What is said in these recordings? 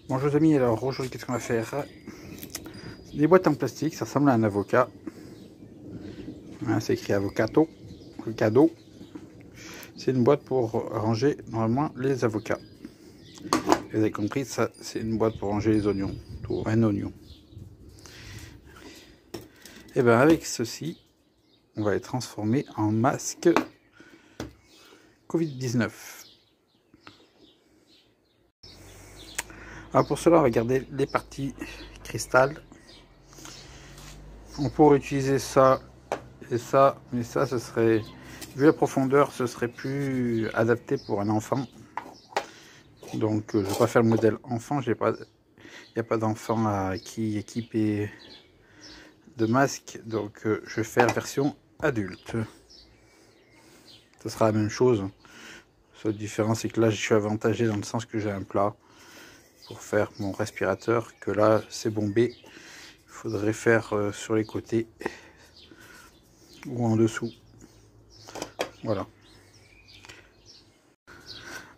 Bonjour les amis, alors aujourd'hui qu'est-ce qu'on va faire? Des boîtes en plastique, ça ressemble à un avocat. Hein, c'est écrit avocato, le cadeau. C'est une boîte pour ranger normalement les avocats. Vous avez compris, ça c'est une boîte pour ranger les oignons, tout un oignon. Et bien avec ceci, on va les transformer en masque Covid-19. Alors pour cela, regardez les parties cristal. On pourrait utiliser ça et ça, mais ça, ce serait, vu la profondeur, ce serait plus adapté pour un enfant. Donc, je vais pas faire le modèle enfant. Il n'y a pas d'enfant qui équipé de masque. Donc, je vais faire version adulte. Ce sera la même chose. La seule différence, c'est que là, je suis avantagé dans le sens que j'ai un plat pour faire mon respirateur. Que là, c'est bombé. Il faudrait faire sur les côtés ou en dessous. Voilà.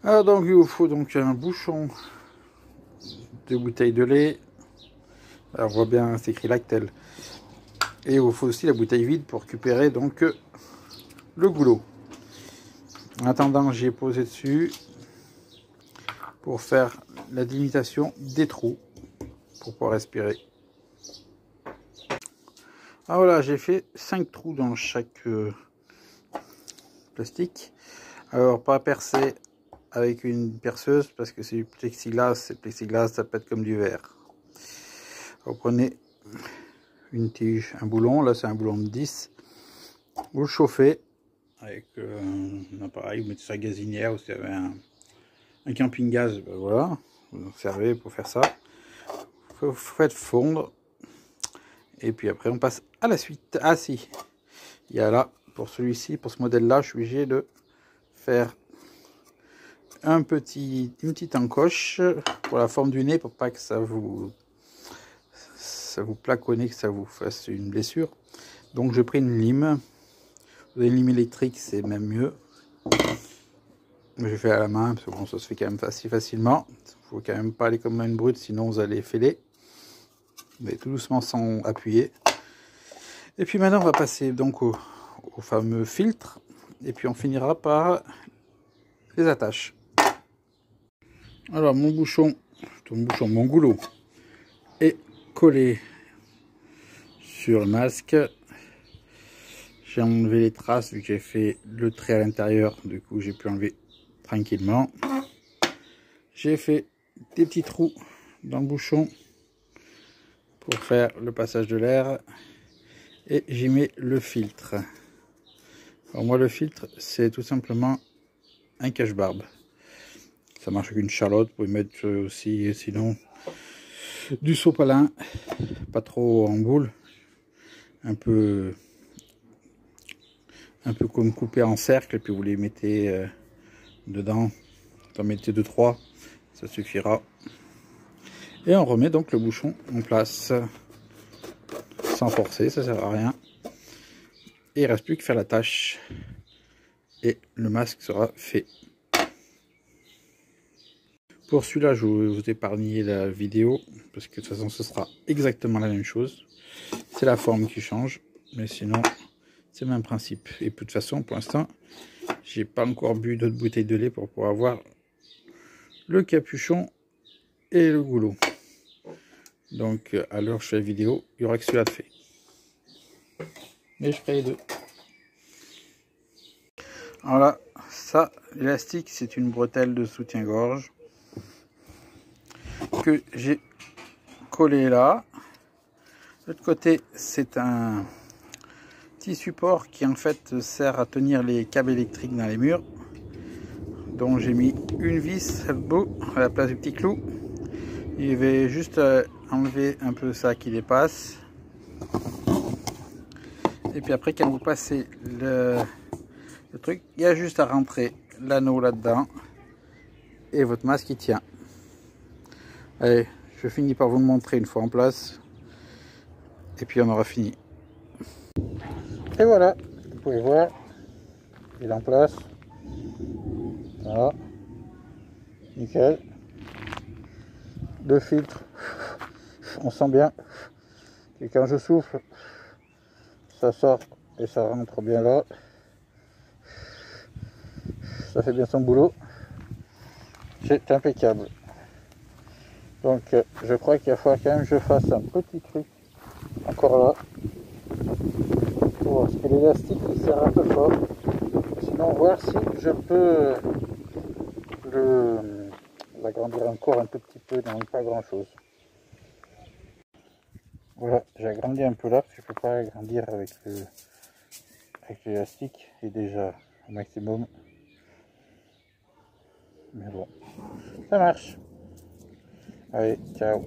Alors donc il vous faut donc un bouchon de bouteille de lait. Alors on voit bien, c'est écrit Lactel. Et il vous faut aussi la bouteille vide pour récupérer donc le goulot. En attendant, j'ai posé dessus pour faire la délimitation des trous pour pouvoir respirer. Ah voilà, j'ai fait 5 trous dans chaque plastique. Alors pas percer avec une perceuse parce que c'est du plexiglas, et le plexiglas ça pète comme du verre. Vous prenez une tige, un boulon, là c'est un boulon de 10, vous le chauffez avec un appareil, vous mettez ça à gazinière ou si vous avez un camping gaz, ben voilà, vous en servez pour faire ça. Vous faites fondre et puis après on passe à la suite. Ah si, il y a là, pour celui-ci, pour ce modèle là, je suis obligé de faire une petite encoche pour la forme du nez pour pas que ça vous placonne, que ça vous fasse une blessure. Donc j'ai pris une lime. Vous avez une lime électrique, c'est même mieux. Mais je fais à la main parce que bon, ça se fait quand même assez facilement. Il faut quand même pas aller comme une brute, sinon vous allez fêler. Mais tout doucement sans appuyer. Et puis maintenant on va passer donc au fameux filtre. Et puis on finira par les attaches. Alors mon goulot est collé sur le masque. J'ai enlevé les traces vu que j'ai fait le trait à l'intérieur, du coup j'ai pu enlever tranquillement. J'ai fait des petits trous dans le bouchon pour faire le passage de l'air et j'y mets le filtre. Alors moi le filtre c'est tout simplement un cache-barbe. Ça marche avec une charlotte, vous pouvez mettre aussi sinon du sopalin, pas trop en boule, un peu comme coupé en cercle, et puis vous les mettez dedans, vous en mettez 2-3, ça suffira. Et on remet donc le bouchon en place, sans forcer, ça sert à rien. Et il ne reste plus que faire la tâche, et le masque sera fait. Pour celui-là, je vais vous épargner la vidéo, parce que de toute façon ce sera exactement la même chose. C'est la forme qui change, mais sinon c'est le même principe. Et de toute façon, pour l'instant, j'ai pas encore bu d'autres bouteilles de lait pour pouvoir avoir le capuchon et le goulot. Donc à l'heure où je fais la vidéo, il y aura que celui-là de fait. Mais je ferai les deux. Alors là, ça, l'élastique, c'est une bretelle de soutien-gorge que j'ai collé là. De l'autre côté, c'est un petit support qui en fait sert à tenir les câbles électriques dans les murs. Donc j'ai mis une vis à la place du petit clou. Il va juste enlever un peu ça qui dépasse. Et puis après, quand vous passez le truc, il y a juste à rentrer l'anneau là-dedans. Et votre masque il tient. Allez, je finis par vous le montrer une fois en place. Et puis on aura fini. Et voilà, vous pouvez voir, il est en place. Voilà, nickel. de filtre. On sent bien que quand je souffle, ça sort et ça rentre bien là. Ça fait bien son boulot. C'est impeccable. Donc je crois qu'il va falloir quand même que je fasse un petit truc encore là pour voir ce que l'élastique il sert un peu fort. Sinon voir si je peux l'agrandir encore un tout petit peu, non pas grand chose. Voilà, j'ai agrandi un peu là parce que je peux pas agrandir avec l'élastique, il est déjà au maximum. Mais bon, ça marche. Allez, ciao.